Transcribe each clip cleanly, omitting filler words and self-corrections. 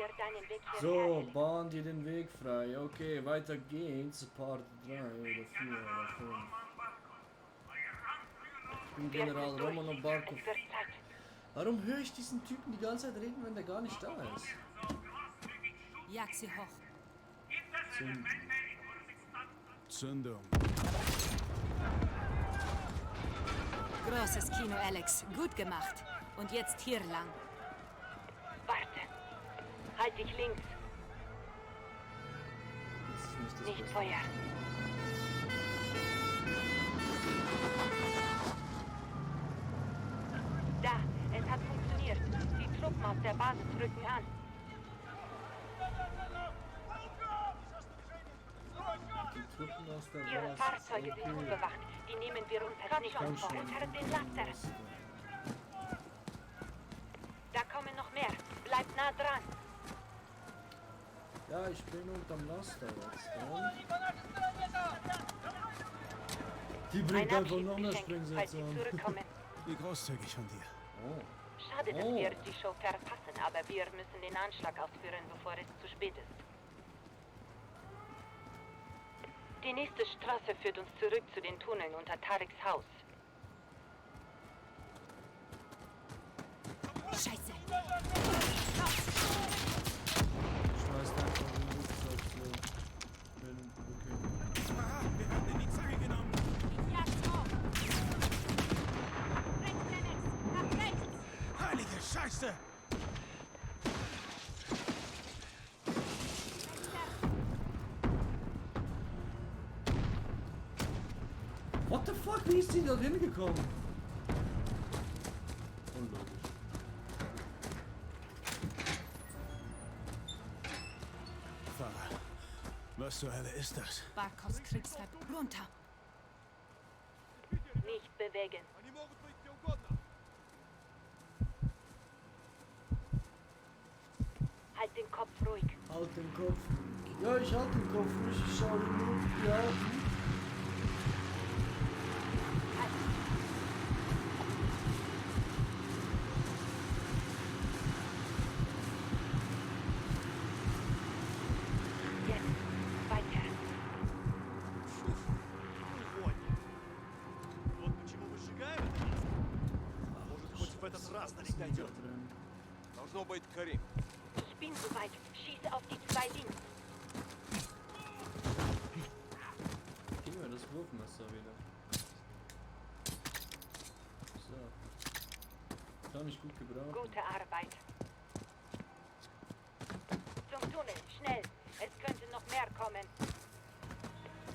dir deinen Weg hierher, So, Alex. bahn dir den Weg frei. Okay, weiter geht's. Part 3 oder 4 oder 5. Ich bin Wir General sind durch. Romanov Barkov. Es wird Zeit. Warum höre ich diesen Typen die ganze Zeit reden, wenn der gar nicht da ist? Jag sie hoch. Zündung. Großes Kino, Alex. Gut gemacht. Und jetzt hier lang. Warte. Halt dich links. Das ist nicht das Nicht Beste. Feuer. Da, es hat funktioniert. Die Truppen aus der Basis rücken an. Die Truppen aus der Ihre Basis. Fahrzeuge sind unbewacht. Die nehmen wir unter nicht Komm vor. schon. Unter den Laster. Da kommen noch mehr. Bleibt nah dran. Ja, ich bin unterm Laster jetzt. Die bringt Ein einfach noch eine Abschiedsgeschenk, falls Sprengsätze Sie an. zurückkommen. Wie großzügig von dir. Oh. Schade, dass Oh. wir die Show verpassen, aber wir müssen den Anschlag ausführen, bevor es zu spät ist. Die nächste Straße führt uns zurück zu den Tunneln unter Tareks Haus. Scheiße. Schmeißt einfach den Rucksack so. Okay. Ah, wir haben den in die Zange genommen. Jag's hoch. Rechts, Alex. Nach rechts. Heilige Scheiße! What the fuck? Wie ist die da hingekommen? Unlogisch. Fahrer, was zur Hölle ist das? Barkovs Kriegsweib. Runter. Nicht bewegen. Halt den Kopf ruhig. Halt den Kopf. Ja, ich halte den Kopf ruhig. Ich schaue nur die Augen. Jetzt weiter. Вот почему мы сжигаем это место. А может, хоть в этот раз до них дойдет. Drin. Должно быть Карим. Ich bin soweit. Schieße auf die zwei links. Gib mir das Wurfmesser wieder. So. Kann ich gut gebrauchen. Gute Arbeit. Zum Tunnel, schnell. Es könnte noch mehr kommen.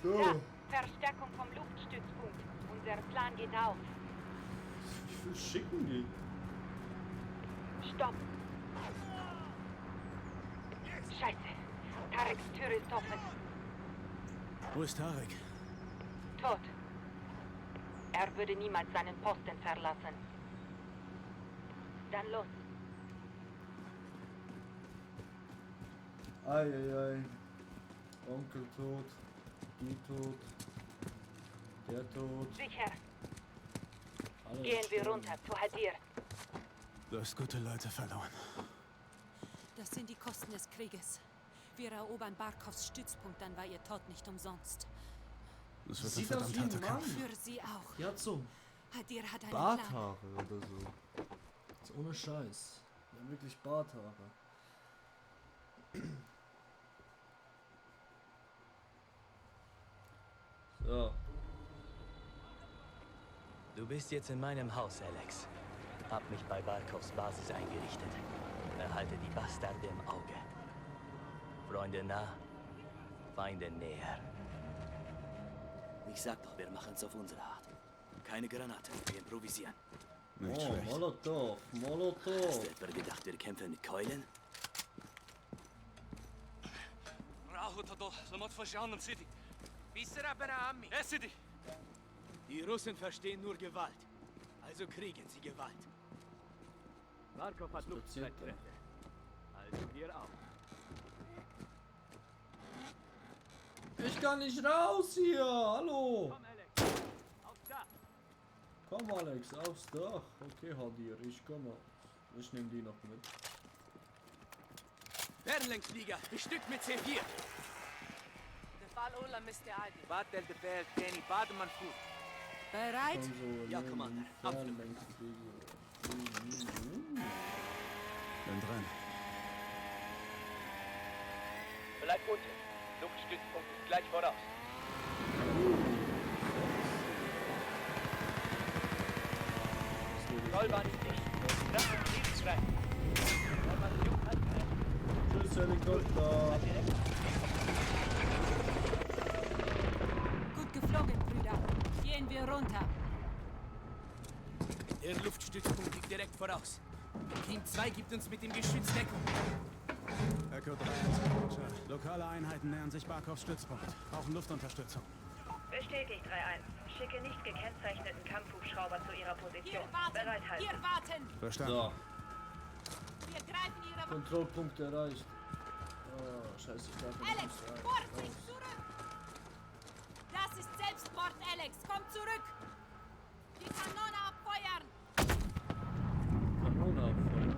So. Da, Verstärkung vom Luftstützpunkt. Unser Plan geht auf. Wie viel schicken die? Stopp. Scheiße. Tareks Tür ist offen. Wo ist Tarek? Tot. Er würde niemals seinen Posten verlassen. Dann los. Eieiei. Onkel tot. Die tot. Der tot. Sicher. Alles Gehen wir tot. runter zu Hadir. Du hast gute Leute verloren. Das sind die Kosten des Krieges. Wir erobern Barkovs Stützpunkt, dann war ihr Tod nicht umsonst. Das wird ein Sieht aus verdammt wie ein harter Mann. Kampf. Für sie auch. Die hat so Hadir hat einen Plan. Barthaare oder so. Ist ohne Scheiß. Ja, wirklich Barthaare. So. Du bist jetzt in meinem Haus, Alex. Hab mich bei Barkovs Basis eingerichtet. Erhalte die Bastarde im Auge. Freunde nah, Feinde näher. Ich sag doch, wir machen's auf unsere Art. Keine Granate, wir improvisieren. Nicht Oh, schlecht. Molotov, Hast du Molotov. etwa gedacht, wir kämpfen mit Keulen? Die Russen verstehen nur Gewalt. Also kriegen sie Gewalt. Barkov hat Luftstreitkräfte. Also wir auch. Ich kann nicht raus hier. Hallo. Alex, aufs Dach. Komm, Alex, aufs Dach. Okay, Hadir, ich komme. Ich nehme die noch mit. Bernlängsflieger, bestückt mit C4. Befal Ola, Mr. Adi. Bad der Befehl, Danny Bademann Fuß. Bereit? Konsole, Ja, Commander. Abflug. Fernlängsflieger. Bin dran. Bleib unten. Luftstützpunkt ist gleich voraus. Zollbahn ist dicht. Treffen lebensfrei. Formation anhalten. Tschüss, Helikopter. Gut geflogen, Brüder. Gehen wir runter. Der Luftstützpunkt liegt direkt voraus. Team 2 gibt uns mit dem Geschütz Deckung. Echo 3, Roger. Lokale Einheiten nähern sich Barkovs Stützpunkt. Brauchen Luftunterstützung. Bestätigt 3-1. Schicke nicht gekennzeichneten Kampfhubschrauber zu ihrer Hier Position. warten! Bereithalten. Hier warten! Verstanden. So, Wir greifen ihre... Kontrollpunkt erreicht. Oh, scheiße, ich darf Alex, nicht rein. Vorsicht, zurück! Das ist Selbstmord, Alex! Komm zurück! Die Kanone abfeuern! Kanone abfeuern.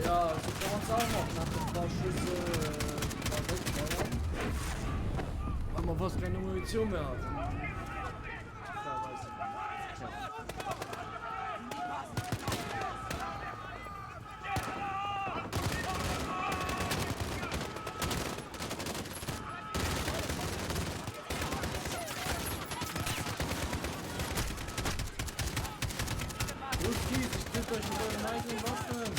Ja, so kann man es auch machen. Nach ein paar Schüsse wegballern. Weil man fast keine Munition mehr hat. Ja, weiß ich. Los geht's, ich bitte euch mit euren eigenen Waffen.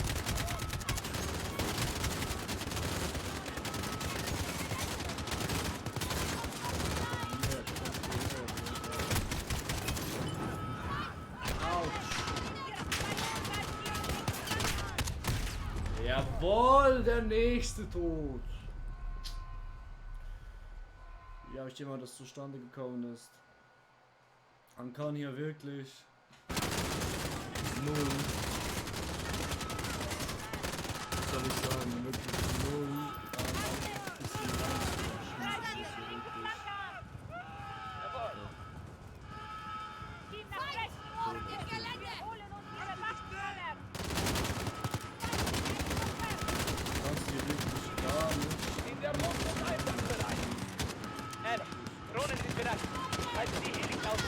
Jawohl, der nächste Tod. Wie habe ich immer das zustande gekommen ist? Man kann hier wirklich 0. Was soll ich sagen? Wirklich 0. In der Luft- und Einsatzbereich. Alex, Drohnen sind bereit. Halten die Helix aus.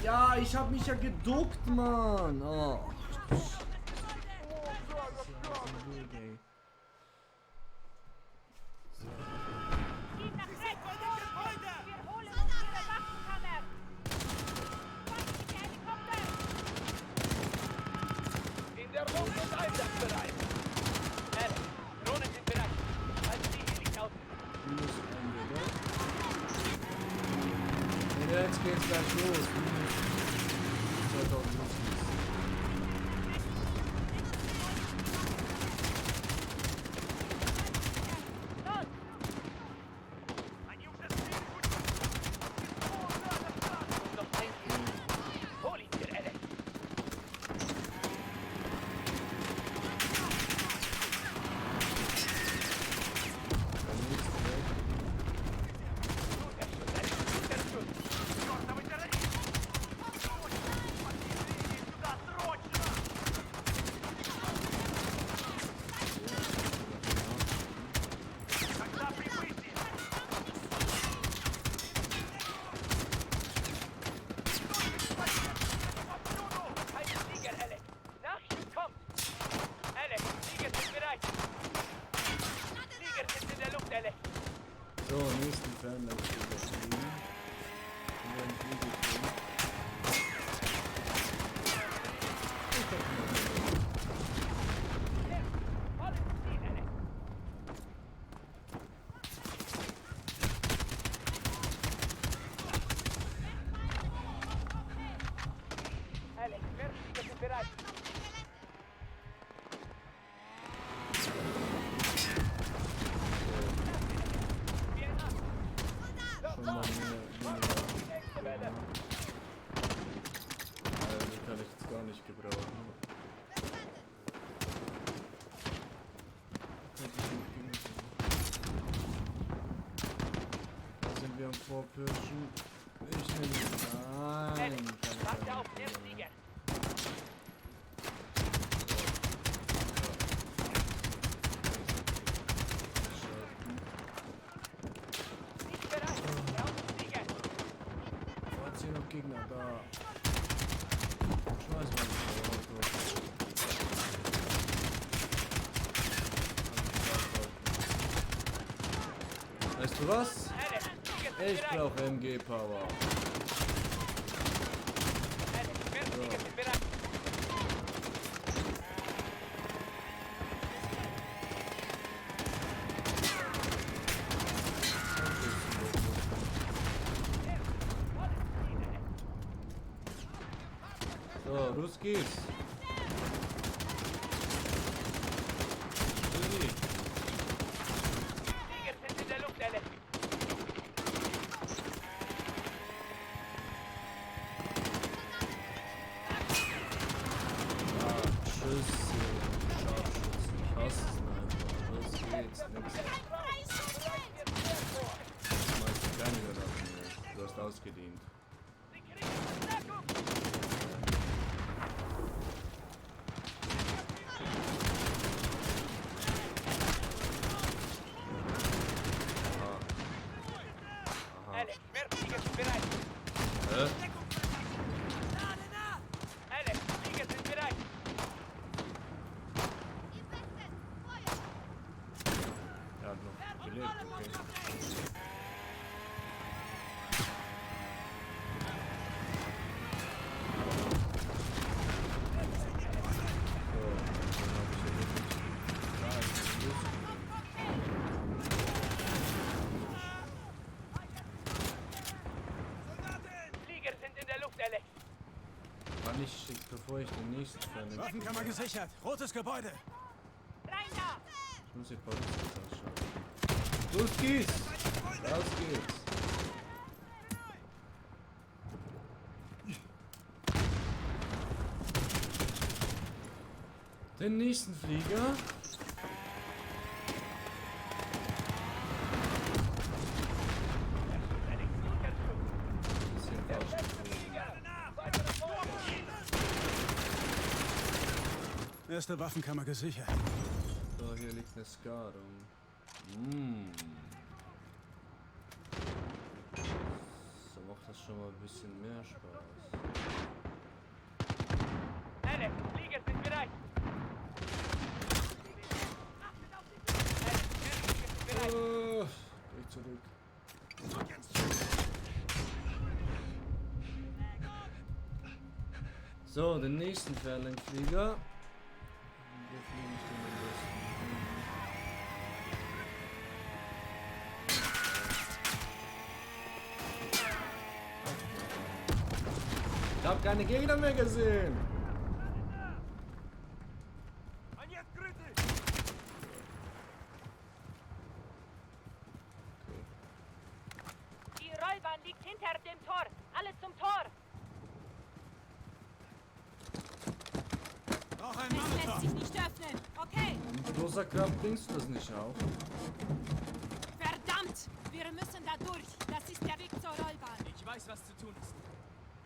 Ja, ich hab mich ja geduckt, Mann. Oh. In der Luft- und Einsatzbereich. Alex, Drohnen sind bereit. Halten die Helix aus. Ja, jetzt geht's gleich los. 2000. Da sind wir am Vorpirschen. Ich nehme es. Nein. Warte auf den Flieger. Nicht bereit. Raus, Flieger. Jetzt hier noch Gegner da. Schmeiß mal das Auto. Weißt du was? Ich brauche MG Power. So, los geht's. Flieger sind in der Luft, Alex. Schüsse, Scharfschützen, ich hasse es einfach. Los geht's, nix. Schmeiß die keine Granaten mehr. Du hast ausgedient. Alex, mehr Flieger sind bereit. Hä? Alex, Flieger sind bereit. Er hat noch gelebt, okay. Flieger sind in der Luft, Alex. Wann ich schick, bevor ich den nächsten Fan. Waffenkammer gesichert. Rotes Gebäude. Rein da! Ich muss die Polizei ausschauen. Los geht's! Raus geht's! Den nächsten Flieger. Bisschen falsch geflogen. Erste Waffenkammer gesichert. So, hier liegt eine Skadung. So macht das schon mal ein bisschen mehr Spaß. Alex, Flieger sind bereit. Durch zurück. So, den nächsten Fernlenkflieger. Wo fliege ich denn am besten? Ich hab keine Gegner mehr gesehen. Die Rollbahn liegt hinter dem Tor. Alle zum Tor. Auch ein Es lässt Monitor. sich nicht öffnen. Okay, Mit großer Kraft denkst du das nicht auch? verdammt! Wir müssen da durch. Das ist der Weg zur Rollbahn. Ich weiß, was zu tun ist.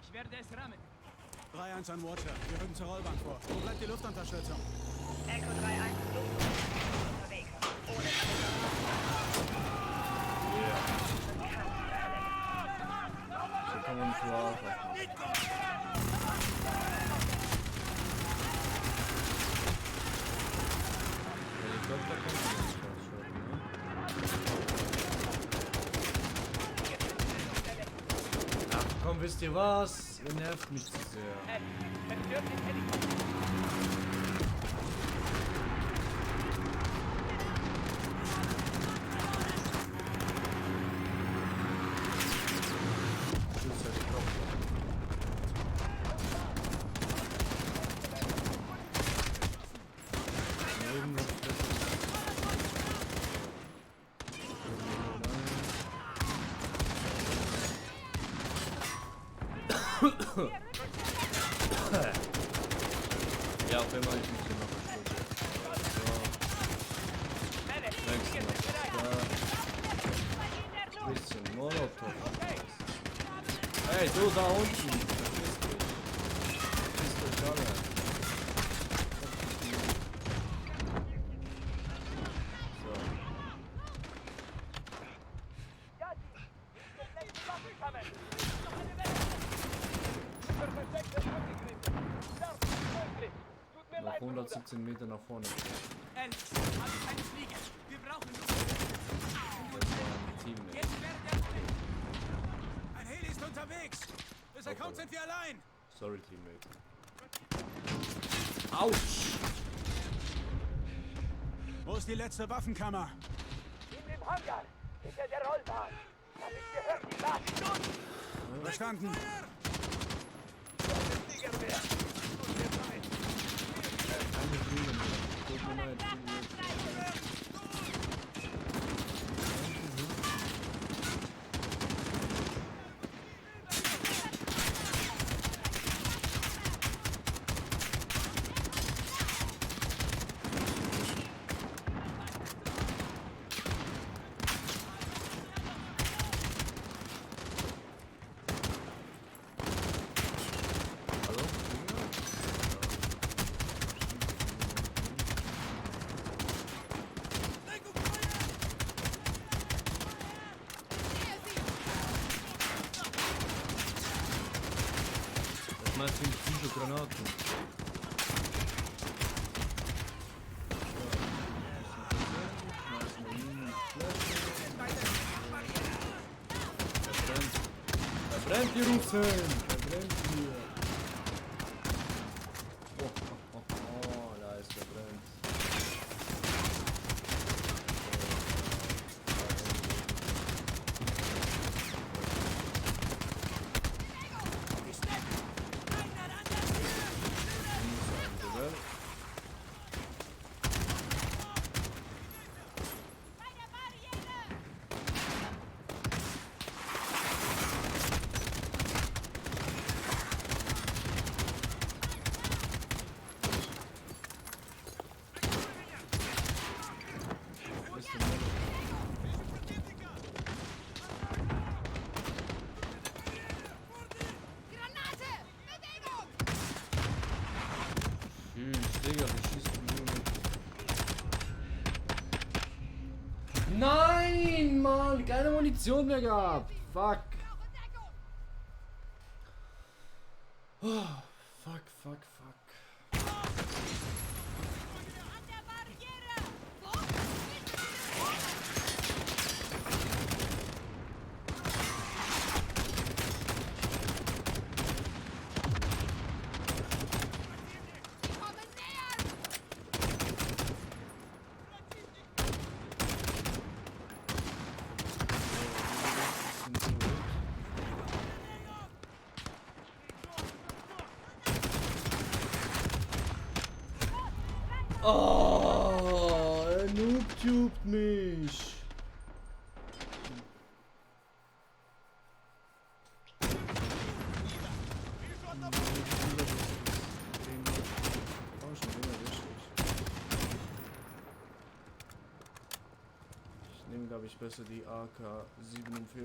Ich werde es rammen. 3-1 an Watcher. Wir rücken zur Rollbahn vor. Wo bleibt die Luftunterstützung? Echo 3-1, unterwegs. Ohne So kann man nicht überhaupt machen. Helikopter kommt nicht schon, ne? Ach komm, wisst ihr was? Ihr nervt mich zu sehr. Zerstört den Helikopter. Tschüss, Helikopter. Irgendwas Ja, auf einmal ich muss hier noch was so. Bisschen Molotov. Hey, du da unten! Verpiss dich alle. So. Noch 117 Meter nach vorne. Alex, habe keine Fliege. Wir brauchen Das war ein Teammate. Jetzt wäre der Ein Heli ist unterwegs. Bis er kommt, sind wir allein. Sorry, Teammate. Autsch! Wo ist die letzte Waffenkammer? In dem Hangar, hinter der Rollbahn. Hab ich gehört, die Last. Verstanden. Flieger mehr. Keine Fliege mehr. Tut mir leid, Teammate. Hallo? Was meinst du mit diese Granaten? Er brennt die Russen! Er brennt hier! Oh, da ist der brennt. Digga, wie schießt du nur mit? Nein, Mann, keine Munition mehr gehabt. Fuck. Oh, fuck. Oh, er noobtubt mich. Ich nehme, glaube ich, besser die AK-47.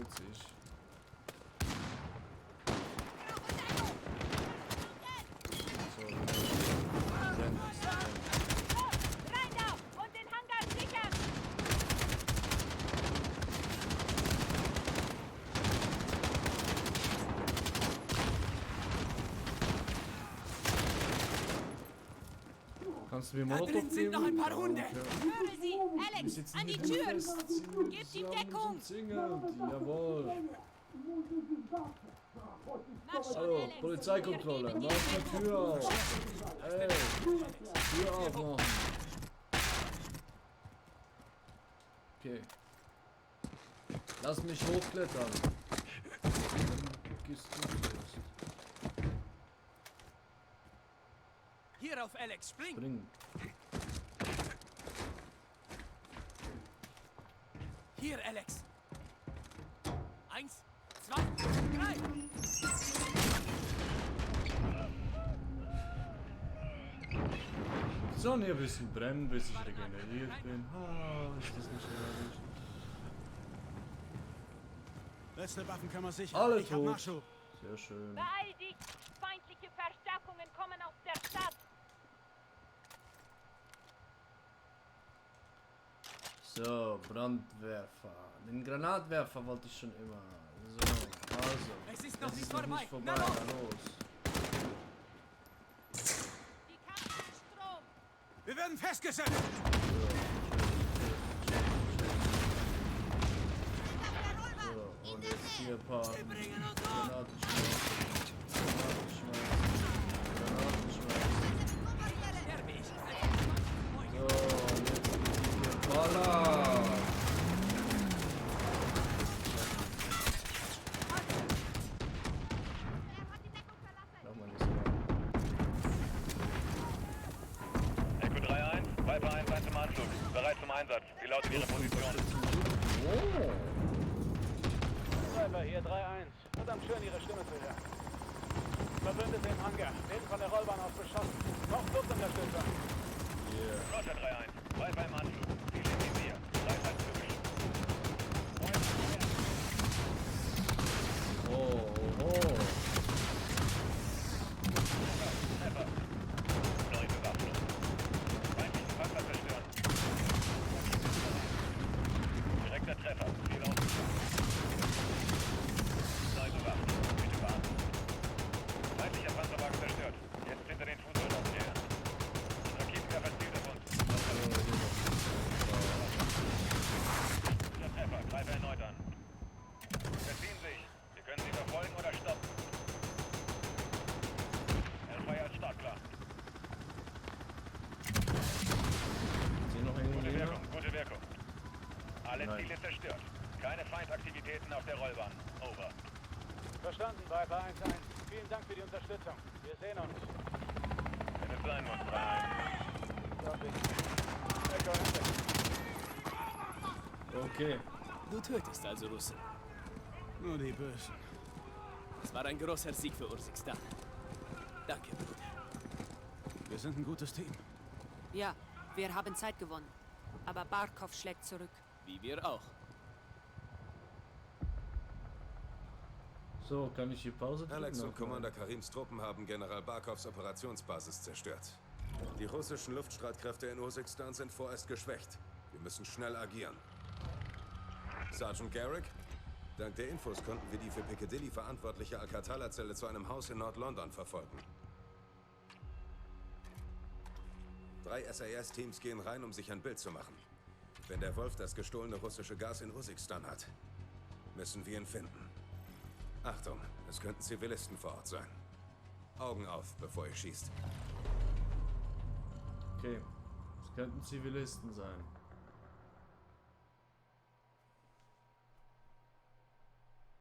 Kannst du mir Da Molotov drin sind geben? noch ein paar Hunde. Okay. Höre sie! Wir Alex, sitzen an die hier Türen! fest. Gebt ihm Deckung! Jawohl. Mach schon, Hallo, Alex! Polizeikontrolle. Wir geben Mach die Tür auf. Ey, Tür aufmachen. Okay. Lass mich hochklettern. Gehst du zuerst. Hierauf, Alex, spring! Spring. Hier, Alex! 1, 2, 3! So, hier ein bisschen brennen, bis ich regeneriert bin. Ah, ist das nicht herrlich. Letzte Waffenkammer sicher. Alle Ich hab tot. Nachschub. Sehr schön. Beeil dich! Feindliche Verstärkungen kommen aus der Stadt! So, Brandwerfer. Den Granatwerfer wollte ich schon immer. So, also. Es ist noch Es nicht ist noch vorbei. nicht vorbei. Na los. Na los. Die Kampf Strom! Wir werden festgesetzt. So, und jetzt hier ein paar Granaten schmeißen. Der Weg. So, und jetzt hier Baller. Nochmal nicht so. Echo 3-1, Viper 1 zum Anflug. Bereit zum Einsatz. Wie lautet Ihre Position? Oh. Viper hier 3-1. Verdammt schön, Ihre Stimme zu hören. Verbündete im Hangar. Werden von der Rollbahn aus beschossen. Braucht Luftunterstützung. Roger 3-1. Viper im Anflug. Ziel in Visier. Dreifach typisch. Oh, oh. Treffer. Neue Bewaffnung. Feindlichen Panzer zerstören. Direkter Treffer. Ziel auf. Neue Bewaffnung. Bitte warten. Feindlicher Panzerwagen zerstört. Jetzt hinter den Fußsoldaten her. Raketenwerfer zielt auf uns. Guter Treffer. Greife erneut an. Verziehen sich. Wir können sie verfolgen oder stoppen. Hellfire als startklar. Ist hier noch Gute irgendwo Wirkung, gute Wirkung. Alle Nein. Ziele zerstört. Keine Feindaktivitäten auf der Rollbahn. Over. Verstanden, Viper 1-1. Vielen Dank für die Unterstützung. Wir sehen uns. Wenn es sein muss, 3-1. Echo Hendrik. Okay. Du tötest also Russen. Nur die Bösen. Es war ein großer Sieg für Urzikstan. Danke, Bruder. Wir sind ein gutes Team. Ja, wir haben Zeit gewonnen. Aber Barkov schlägt zurück. Wie wir auch. So, kann ich hier Pause drücken? Alex und Noch? Commander Karims Truppen haben General Barkovs Operationsbasis zerstört. Die russischen Luftstreitkräfte in Urzikstan sind vorerst geschwächt. Wir müssen schnell agieren. Sergeant Garrick? Dank der Infos konnten wir die für Piccadilly verantwortliche Alcatala-Zelle zu einem Haus in Nord-London verfolgen. 3 SAS-Teams gehen rein, um sich ein Bild zu machen. Wenn der Wolf das gestohlene russische Gas in Urzikstan hat, müssen wir ihn finden. Achtung, es könnten Zivilisten vor Ort sein. Augen auf, bevor ihr schießt. Okay. Es könnten Zivilisten sein.